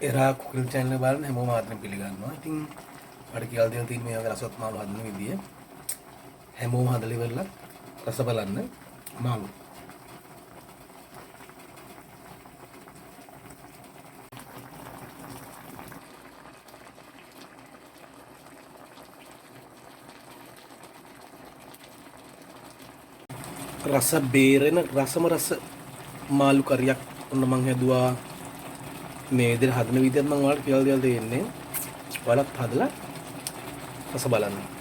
එරා කුකිල් channel එක බලන හැමෝම ආදරෙන් පිළිගන්නවා. ඉතින් මට කියලා දෙන්න තියෙන මේ වගේ රසවත් මාළු හදන විදිය හැමෝම හදලා ඉවරලා රස බලන්න මාළු. රස බේරෙන රසම රස මාළු කරියක් ඔන්න මං හැදුවා. මේ විදිහට හදන විදිහත් මම ඔයාලට කියලා දෙන්න තියෙන්නේ. ඔයාලත් හදලා රස බලන්න.